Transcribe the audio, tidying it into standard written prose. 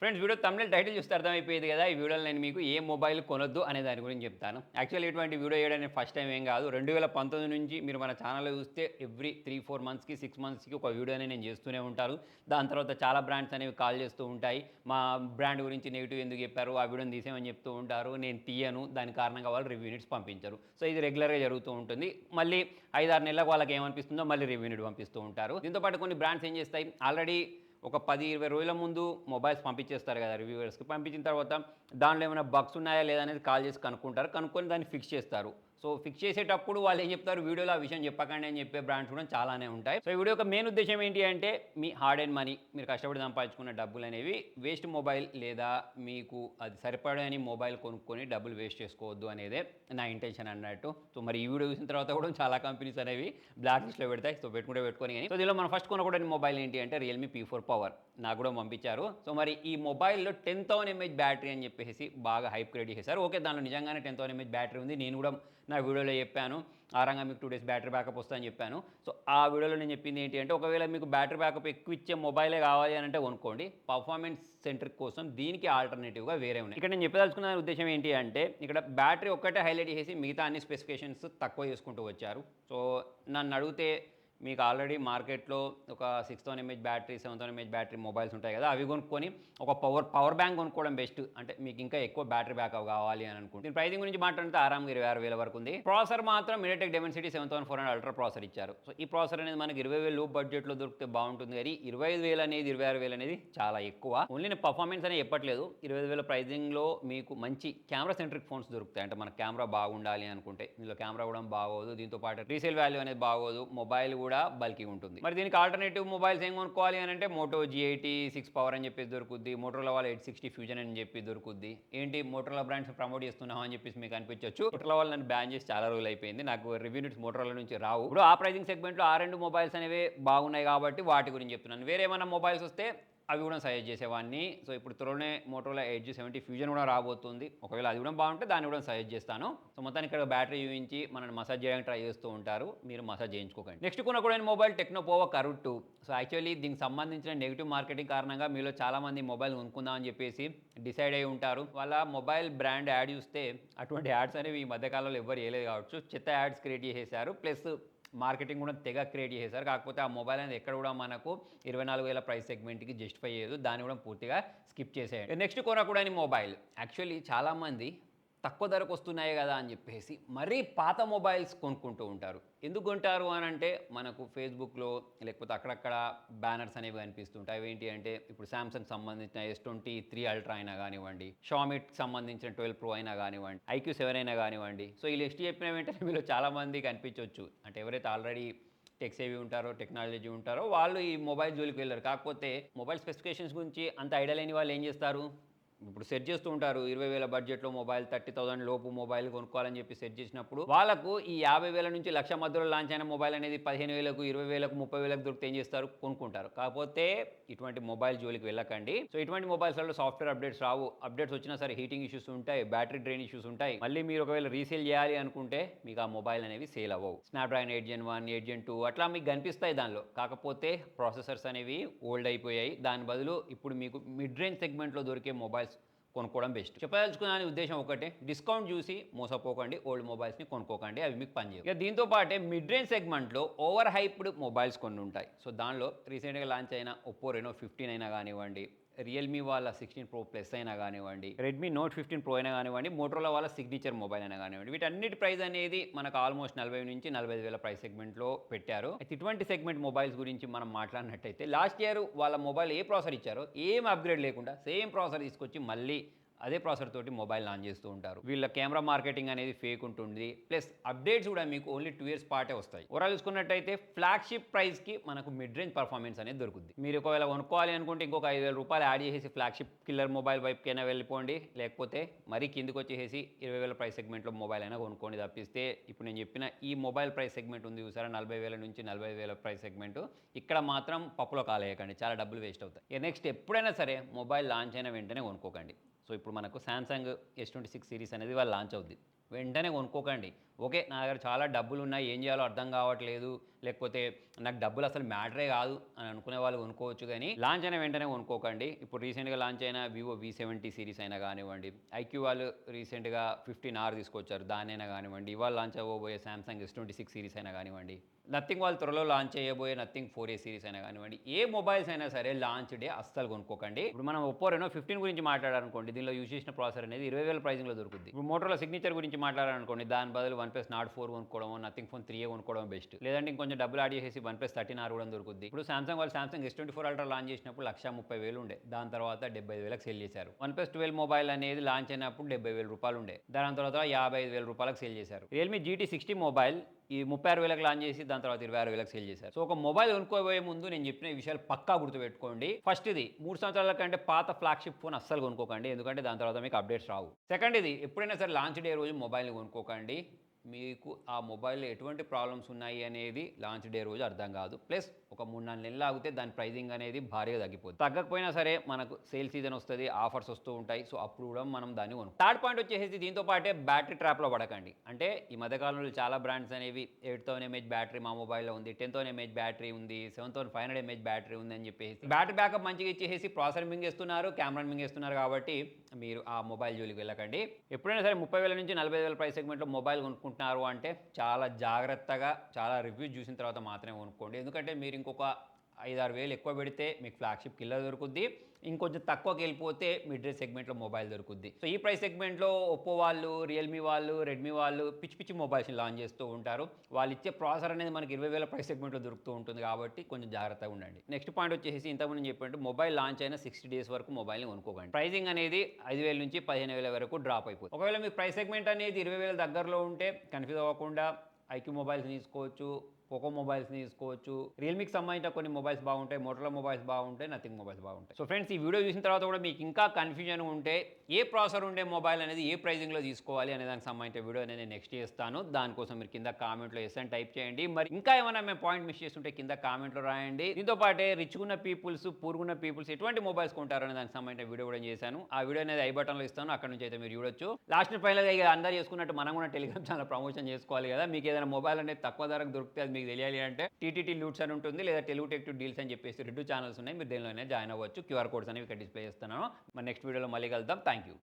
Friends video తమిళ title చూస్తే అర్థమైపోయేది కదా. ఈ వీడియోలో నేను మీకు ఏ మొబైల్ కొనొద్దు అనే దాని గురించి చెప్తాను. యాక్చువల్లీ ఇటువంటి వీడియో చేయడానికి ఫస్ట్ టైం ఏం కాదు. 2019 నుంచి మీరు మన ఛానల్లో చూస్తే ఎవ్రీ 3-4 మంత్స్‌కి 6 మంత్స్‌కి ఒక వీడియోని నేను చేస్తూనే ఉంటాను. దాని తర్వాత చాలా బ్రాండ్స్ అనేవి కాల్ చేస్తూ ఉంటాయి. మా బ్రాండ్ గురించి నెగెటివ్ ఎందుకు చెప్పారు, ఆ వీడియోని తీసేయమని చెప్తూ ఉంటారు. నేను తీయను. దాని కారణంగా వాళ్ళు రివ్యూ యూనిట్స్ పంపించరు. సో ఇది రెగ్యులర్‌గా జరుగుతూ ఉంటుంది. మళ్ళీ 5-6 నెలలకు వాళ్ళకి ఏమనిపిస్తుందో మళ్ళీ రివ్యూ యూనిట్ పంపిస్తూ ఉంటారు. దీంతో పాటు కొన్ని బ్రాండ్స్ ఏం చేస్తాయి, ఆల్రెడీ ఒక 10-20 రోజుల ముందు మొబైల్స్ పంపించేస్తారు కదా రివ్యూవర్స్కి. పంపించిన తర్వాత దాంట్లో ఏమైనా బగ్స్ ఉన్నాయా లేదా అనేది కాల్ చేసి కనుక్కుంటారు. కనుక్కొని దాన్ని ఫిక్స్ చేస్తారు. సో ఫిక్స్ చేసేటప్పుడు వాళ్ళు ఏం చెప్తారు, వీడియోలో ఆ విషయం చెప్పకండి అని చెప్పే బ్రాండ్స్ కూడా చాలానే ఉంటాయి. సో ఈ వీడియో యొక్క మెయిన్ ఉద్దేశం ఏంటి అంటే, మీ హార్డ్ అండ్ మనీ, మీరు కష్టపడి సంపాదించుకున్న డబ్బులు అనేవి వేస్ట్ మొబైల్ లేదా మీకు అది సరిపడని మొబైల్ కొనుక్కొని డబ్బులు వేస్ట్ చేసుకోవద్దు అనేదే నా ఇంటెన్షన్ అన్నట్టు. సో మరి ఈ వీడియో చూసిన తర్వాత కూడా చాలా కంపెనీస్ అనేవి బ్లాక్ లిస్ట్లో పెడతాయి. సో పెట్టుకొని కానీ. సో దీనిలో మనం ఫస్ట్ కొనకూడని మొబైల్ ఏంటి అంటే రియల్మీ P4 పవర్ నాకు కూడా పంపించారు. సో మరి ఈ మొబైల్లో 10,000 mAh బ్యాటరీ అని చెప్పేసి బాగా హైప్ క్రియేట్ చేశారు. ఓకే, దానిలో నిజంగానే 10,000 mAh బ్యాటరీ ఉంది. నేను కూడా నా వీడియోలో చెప్పాను, ఆ రంగా మీకు 2 days బ్యాటరీ బ్యాకప్ వస్తుందని చెప్పాను. సో ఆ వీడియోలో నేను చెప్పింది ఏంటి అంటే, ఒకవేళ మీకు బ్యాటరీ బ్యాకప్ ఎక్కువ ఇచ్చే మొబైలే కావాలి అని అంటే కొనుక్కోండి. పర్ఫార్మెన్స్ సెంట్రిక్ కోసం దీనికి ఆల్టర్నేటివ్గా వేరే ఉన్నాయి. ఇక్కడ నేను చెప్పదలుచుకున్న ఉద్దేశం ఏంటి అంటే, ఇక్కడ బ్యాటరీ ఒక్కటే హైలైట్ చేసి మిగతా అన్ని స్పెసిఫికేషన్స్ తక్కువ చేసుకుంటూ వచ్చారు. సో నన్ను అడిగితే మీకు ఆల్రెడీ మార్కెట్లో ఒక 6,000 mAh battery, 7,000 mAh battery mobiles ఉంటాయి కదా, అవి కొనుక్కొని ఒక పవర్ బ్యాంక్ కొనుక్కోవడం బెస్ట్. అంటే మీకు ఇంకా ఎక్కువ బ్యాటరీ బ్యాకప్ కావాలి అని అనుకుంటే. దీని ప్రైసింగ్ గురించి మాట్లాడితే ఆరామ్గా 26,000 వరకు ఉంది. ప్రాసెసర్ మాత్రం MediaTek Dimensity 7400 అల్ట్రా ప్రాసెసర్ ఇచ్చారు. సో ఈ ప్రాసెసర్ అనేది మనకి 20,000 లోపు బడ్జెట్లో దొరికితే బాగుంటుంది. కానీ 25,000 అనేది 26,000 అనేది చాలా ఎక్కువ. ఓన్లీ నేను పర్ఫార్మెన్స్ అనేది చెప్పట్లేదు. 25,000 ప్రైజింగ్లో మీకు మంచి కెమెరా సెంట్రిక్ ఫోన్స్ దొరుకుతాయి. అంటే మన కెమెరా బాగుండాలి అనుకుంటే ఇందులో కెమెరా కూడా బాగోదు, దీంతో పాటు రీసేల్ వాల్యూ అనేది బాగోదు, మొబైల్ కూడా బల్కీ ఉంటుంది. మరి దీనికి ఆల్టర్నేటివ్ మొబైల్స్ ఏం కొనుక్కోవాలి అని అంటే, మోటో G86 పవర్ అని చెప్పేసి దొరుకుద్ది, మోటోరోలా వాళ్ళ 860 ఫ్యూజన్ అని చెప్పి దొరుకుద్ది. ఏంటి మోటోరోలా బ్రాండ్స్ ప్రమోట్ చేస్తున్నాం అని చెప్పేసి మీకు అనిపించవచ్చు. మోటోరోలా వాళ్ళు నన్ను బ్యాన్ చేసి చాలా రోజులు అయిపోయింది. నాకు రివ్యూ యూనిట్స్ మోటోరోలా నుంచి రావు. ఇప్పుడు ఆ ప్రైజింగ్ సెగ్మెంట్లో ఆ రెండు మొబైల్స్ అనేవి బాగున్నాయి కాబట్టి వాటి గురించి చెప్తున్నాను. వేరే ఏమైనా మొబైల్స్ వస్తే అవి కూడా సజెస్ట్ చేసేవాడిని. సో ఇప్పుడు త్వరలోనే మోటోరోలా 8G70 ఫ్యూజన్ కూడా రాబోతుంది. ఒకవేళ అది కూడా బాగుంటే దాన్ని కూడా సజెస్ట్ చేస్తాను. సో మొత్తానికి ఇక్కడ బ్యాటరీ చూపించి మనల్ని మసాజ్ చేయడానికి ట్రై చేస్తూ ఉంటారు. మీరు మసాజ్ చేయించుకోకండి. నెక్స్ట్ కొనకూడని mobile Tecno Pova curve 2. So actually దీనికి సంబంధించిన నెగిటివ్ మార్కెటింగ్ కారణంగా మీలో చాలామంది మొబైల్ కొనుక్కుందామని చెప్పేసి డిసైడ్ అయి ఉంటారు. వాళ్ళ మొబైల్ బ్రాండ్ యాడ్ చూస్తే అటువంటి యాడ్స్ అనేవి ఈ మధ్యకాలంలో ఎవ్వరు వేయలేదు కావచ్చు. చెత్త యాడ్స్ క్రియేట్ చేసేసారు. ప్లస్ మార్కెటింగ్ కూడా తెగ క్రియేట్ చేశారు. కాకపోతే ఆ మొబైల్ అనేది ఎక్కడ కూడా మనకు 24,000 ప్రైస్ సెగ్మెంట్కి జస్టిఫై చేయదు. దాన్ని కూడా పూర్తిగా స్కిప్ చేసేయండి. నెక్స్ట్ కొనకూడని మొబైల్, యాక్చువల్లీ చాలామంది తక్కువ ధరకు వస్తున్నాయి కదా అని చెప్పేసి మరీ పాత మొబైల్స్ కొనుక్కుంటూ ఉంటారు. ఎందుకు కొంటారు అని అంటే, మనకు ఫేస్బుక్లో లేకపోతే అక్కడక్కడ బ్యానర్స్ అనేవి కనిపిస్తుంటాయి. అవి ఏంటి అంటే, ఇప్పుడు శాంసంగ్ సంబంధించిన S23 అల్ట్రా అయినా కానివ్వండి, షామికి సంబంధించిన 12 Pro అయినా కానివ్వండి, IQ7 అయినా కానివ్వండి. సో ఈ లిస్ట్ చెప్పిన వెంటనే మీలో చాలామంది కనిపించవచ్చు. అంటే ఎవరైతే ఆల్రెడీ టెక్ సేవి ఉంటారో, టెక్నాలజీ ఉంటారో వాళ్ళు ఈ మొబైల్ జోలికి వెళ్ళారు. కాకపోతే మొబైల్ స్పెసిఫికేషన్స్ గురించి అంత ఐడియా లేని వాళ్ళు ఏం చేస్తారు, ఇప్పుడు సెట్ చేస్తూ ఉంటారు. 20,000 బడ్జెట్లో మొబైల్, 30,000 లోపు మొబైల్ కొనుక్కోవాలని చెప్పి సెట్ చేసినప్పుడు వాళ్ళకు ఈ 50,000 నుంచి 1,00,000 మధ్యలో లాంచ్ అయిన మొబైల్ అనేది 15,000కు, 20,000కు, 30,000కు దొరికితే ఏం చేస్తారు, కొనుక్కుంటారు. కాకపోతే ఇటువంటి మొబైల్ జోలికి వెళ్ళకండి. సో ఇటువంటి మొబైల్స్లో సాఫ్ట్వేర్ అప్డేట్స్ రావు. అప్డేట్స్ వచ్చినా సరే హీటింగ్ ఇష్యూస్ ఉంటాయి, బ్యాటరీ డ్రైన్ ఇష్యూస్ ఉంటాయి. మళ్ళీ మీరు ఒకవేళ రీసేల్ చేయాలి అనుకుంటే మీకు ఆ మొబైల్ అనేవి సేల్ అవ్వవు. స్నాప్డ్రాగన్ 8 Gen 1, 8 Gen 2 అట్లా మీకు కనిపిస్తాయి దానిలో. కాకపోతే ప్రాసెసర్స్ అనేవి ఓల్డ్ అయిపోయాయి. దాని బదులు ఇప్పుడు మీకు మిడ్ రేంజ్ సెగ్మెంట్లో దొరికే మొబైల్స్ కొనుక్కోవడం బెస్ట్. చెప్పదలుచుకున్న ఉద్దేశం ఒకటే, డిస్కౌంట్ చూసి మోసపోకండి, ఓల్డ్ మొబైల్స్ని కొనుక్కోకండి, అవి మీకు పనిచేయవు. ఇక దీంతో పాటే మిడ్ రేంజ్ సెగ్మెంట్లో ఓవర్ హైప్డ్ మొబైల్స్ కొన్ని ఉంటాయి. సో దానిలో రీసెంట్గా లాంచ్ అయిన ఒప్పో రెనో 15 అయినా కానివ్వండి, రియల్మీ వాళ్ళ 16 Pro Plus అయినా కానివ్వండి, రెడ్మీ నోట్ 15 Pro అయినా కానివ్వండి, మోటోరోలా వాళ్ళ సిగ్నేచర్ మొబైల్ అయినా కానివ్వండి, వీటన్నిటి ప్రైస్ అనేది మనకు ఆల్మోస్ట్ 40 నుంచి 45,000 ప్రైస్ సెగ్మెంట్లో పెట్టారు. అయితే ఇటువంటి సెగ్మెంట్ మొబైల్స్ గురించి మనం మాట్లాడినట్టయితే, లాస్ట్ ఇయర్ వాళ్ళ మొబైల్ ఏ ప్రాసెసర్ ఇచ్చారో ఏం అప్గ్రేడ్ లేకుండా సేమ్ ప్రాసెసర్ తీసుకొచ్చి మళ్ళీ అదే ప్రాసెసర్ తోటి మొబైల్ లాంచ్ చేస్తూ ఉంటారు. వీళ్ళ కెమెరా మార్కెటింగ్ అనేది ఫేక్ ఉంటుంది. ప్లస్ అప్డేట్స్ కూడా మీకు ఓన్లీ 2 years పాటే వస్తాయి. ఓవరాల్ చూసుకున్నట్టయితే ఫ్లాగ్షిప్ ప్రైస్కి మనకు మిడ్ రేంజ్ పర్ఫార్మెన్స్ అనేది దొరుకుతుంది. మీరు ఒకవేళ కొనుక్కోవాలి అనుకుంటే ఇంకొక 5,000 రూపాయలు యాడ్ చేసేసి ఫ్లాగ్షిప్ కిల్లర్ మొబైల్ వైపుకైనా వెళ్ళిపోండి. లేకపోతే మరీ కిందికి వచ్చేసి 20,000 ప్రైస్ సెగ్మెంట్లో మొబైల్ అయినా కొనుక్కోండి. తప్పిస్తే ఇప్పుడు నేను చెప్పిన ఈ మొబైల్ ప్రైస్ సెగ్మెంట్ ఉంది చూసారా, 40,000 నుంచి 45,000 ప్రైస్ సెగ్మెంట్, ఇక్కడ మాత్రం పప్పులో కాలేయకండి, చాలా డబ్బులు వేస్ట్ అవుతాయి. ఇక నెక్స్ట్ ఎప్పుడైనా సరే మొబైల్ లాంచ్ అయిన వెంటనే కొనుక్కోకండి. సో ఇప్పుడు మనకు శాంసంగ్ S26 సిరీస్ అనేది వాళ్ళు లాంచ్ అవుద్ది, వెంటనే కొనుక్కోకండి. ఓకే, నా దగ్గర చాలా డబ్బులు ఉన్నాయి, ఏం చేయాలో అర్థం కావట్లేదు, లేకపోతే నాకు డబ్బులు అసలు మ్యాటరే కాదు అని అనుకునే వాళ్ళు కొనుక్కోవచ్చు. కానీ లాంచ్ అయిన వెంటనే కొనుక్కోకండి. ఇప్పుడు రీసెంట్గా లాంచ్ అయిన వివో V70 సిరీస్ అయినా కానివ్వండి, ఐక్యూ వాళ్ళు రీసెంట్గా 15R తీసుకొచ్చారు, దానైనా కానివ్వండి, ఇవాళ లాంచ్ అవ్వబోయే సామ్సంగ్ S26 సిరీస్ అయినా కానివ్వండి, నథింగ్ వాళ్ళు త్వరలో లాంచ్ చేయబోయే నథింగ్ 4A సిరీస్ అయినా కానివ్వండి, ఏ మొబైల్స్ అయినా సరే లాంచ్ డే అస్సలు కొనుక్కోకండి. ఇప్పుడు మనం ఒప్పో రెనో 15 గురించి మాట్లాడాలనుకోండి, దీనిలో యూజ్ చేసిన ప్రాసెసర్ అనేది 20,000 ప్రైసింగ్లో దొరుకుతుంది. ఇప్పుడు మోటోలో సిగ్నేచర్ గురించి మాట్లాడాలనుకోండి, దాని బదులు OnePlus Nord 4 కొనుక్కోవడం, నథింగ్ ఫోన్ 3A కొనుక్కోవడం బెస్ట్. లేదంటే ఇంకొంచెం డబ్బులు యాడ్ చేసి OnePlus 13R కూడా దొరుకుతుంది. ఇప్పుడు సామ్సంగ్ వాళ్ళు సామ్సంగ్ S24 అల్ట్రా లాంచ్ చేసినప్పుడు 1,30,000 ఉండే, దాని తర్వాత 75,000కి సేల్ చేశారు. OnePlus 12 మొబైల్ అనేది లాంచ్ అయినప్పుడు 70,000 రూపాయలు ఉండే, దాని తర్వాత 55,000 రూపాయలకు సేల్ చేశారు. రియల్మీ GT60 మొబైల్ ఈ 36,000కి లాంచ్ చేసి దాని తర్వాత 26,000కి సేల్ చేశారు. సో ఒక మొబైల్ కొనుక్కోబోయే ముందు నేను చెప్పిన విషయాలు పక్కా గుర్తుపెట్టుకోండి. ఫస్ట్ ఇది 3 సంవత్సరాల కంటే పాత ఫ్లాగ్షిప్ ఫోన్ అస్సలు కొనుక్కోకండి, ఎందుకంటే దాని తర్వాత మీకు అప్డేట్స్ రావు. సెకండ్ ఇది ఎప్పుడైనా సరే లాంచ్ డే రోజు మొబైల్ని కొనుక్కోకండి. మీకు ఆ మొబైల్లో ఎటువంటి ప్రాబ్లమ్స్ ఉన్నాయి అనేది లాంచ్ డే రోజు అర్థం కాదు. ప్లస్ ఒక 3-4 నెలలు ఆగితే దాని ప్రైజింగ్ అనేది భారీగా తగ్గిపోతుంది. తగ్గకపోయినా సరే మనకు సేల్ సీజన్ వస్తుంది, ఆఫర్స్ వస్తూ ఉంటాయి. సో అప్పుడు కూడా మనం దాన్ని కొనుక్కోవాలి. థర్డ్ పాయింట్ వచ్చేసి దీంతో పాటే బ్యాటరీ ట్రాప్లో పడకండి. అంటే ఈ మధ్యకాలంలో చాలా బ్రాండ్స్ అనేవి 8,000 mAh బ్యాటరీ మా మొబైల్లో ఉంది, 10,000 mAh బ్యాటరీ ఉంది, 7,500 mAh బ్యాటరీ ఉంది అని చెప్పేసి బ్యాటరీ బ్యాకప్ మంచిగా ఇచ్చేసి ప్రాసెసర్ మింగేస్తున్నారు, కెమెరాని మింగేస్తున్నారు. కాబట్టి మీరు ఆ మొబైల్ జోలికి వెళ్ళకండి. ఎప్పుడైనా సరే 30,000 నుంచి 40,000 ప్రైస్ సెగ్మెంట్లో మొబైల్ కొనుక్కుంటున్నారు అంటే చాలా జాగ్రత్తగా, చాలా రివ్యూస్ చూసిన తర్వాత మాత్రమే కొనుక్కోండి. ఎందుకంటే మీరు ఇంకొక 5-6 వేలు ఎక్కువ పెడితే మీకు ఫ్లాగ్షిప్ కిల్లర్ దొరుకుద్ది, ఇంకొంచెం తక్కువకి వెళ్ళిపోతే మిడ్ రేంజ్ సెగ్మెంట్లో మొబైల్ దొరుకుద్ది. సో ఈ ప్రైస్ సెగ్మెంట్లో ఒప్పో వాళ్ళు, రియల్మీ వాళ్ళు, రెడ్మీ వాళ్ళు పిచ్చి పిచ్చి మొబైల్స్ని లాంచ్ చేస్తూ ఉంటారు. వాళ్ళు ఇచ్చే ప్రాసెసర్ అనేది మనకి 20,000 ప్రైస్ సెగ్మెంట్లో దొరుకుతూ ఉంటుంది. కాబట్టి కొంచెం జాగ్రత్తగా ఉండండి. నెక్స్ట్ పాయింట్ వచ్చేసి ఇంతకుముందు చెప్పినట్టు మొబైల్ లాంచ్ అయిన 60 డేస్ వరకు మొబైల్ని కొనుక్కోకండి. ప్రైజింగ్ అనేది 5,000 నుంచి 15,000 వరకు డ్రాప్ అయిపోతుంది. ఒకవేళ మీ ప్రైస్ సెగ్మెంట్ అనేది 20,000 దగ్గరలో ఉంటే కన్ఫ్యూజ్ అవ్వకుండా ఐక్యూ మొబైల్స్ తీసుకోవచ్చు, పోకో మొబైల్స్ తీసుకోవచ్చు, రియల్మీకి సంబంధించిన కొన్ని మొబైల్స్ బాగుంటాయి, మోటోలో మొబైల్స్ బాగుంటాయి, నథింగ్ మొబైల్స్ బాగుంటాయి. సో ఫ్రెండ్స్, ఈ వీడియో చూసిన తర్వాత కూడా మీకు ఇంకా కన్ఫ్యూజన్ ఉంటే ఏ ప్రాసెసర్ ఉండే మొబైల్ అనేది ఏ ప్రైజింగ్లో తీసుకోవాలి అనే దానికి సంబంధించిన వీడియో అనేది నేను నెక్స్ట్ చేస్తాను. దానికోసం మీరు కింద కామెంట్లో ఎస్ అని టైప్ చేయండి. మరి ఇంకా ఏమైనా మేము పాయింట్ మిస్ చేస్తుంటే కింద కామెంట్లో రాయండి. దీంతో పాటే రిచ్ ఉన్న పీపుల్స్, పూర్గున్న పీపుల్స్ ఎటువంటి మొబైల్స్ కొంటారు అనే దానికి సంబంధించిన వీడియో కూడా చేశాను. ఆ వీడియో అనేది ఐ బటన్లో ఇస్తాను, అక్కడ నుంచి అయితే మీరు చూడొచ్చు. లాస్ట్ ఫైనల్గా ఇక అందరూ చేసుకున్నట్టు మనం కూడా టెలిగ్రామ్ ఛానల్ ప్రమోషన్ చేసుకోవాలి కదా. మీకు ఏదైనా మొబైల్ అనేది తక్కువ ధరకు దొరికితే అది మీకు తెలియాలి అంటే టీటీటీ లూట్స్ అని ఉంటుంది, లేదా తెలుగు టెక్ టు డీల్స్ అని చెప్పేసి 2 ఛానల్స్ ఉన్నాయి. మీరు దేనిలోనే జాయిన్ అవ్వచ్చు. QR కోడ్స్ అనేవి ఇక్కడ డిస్ప్లే చేస్తున్నాను. మరి నెక్స్ట్ వీడియోలో మళ్ళీ కలుద్దాం. Thank you.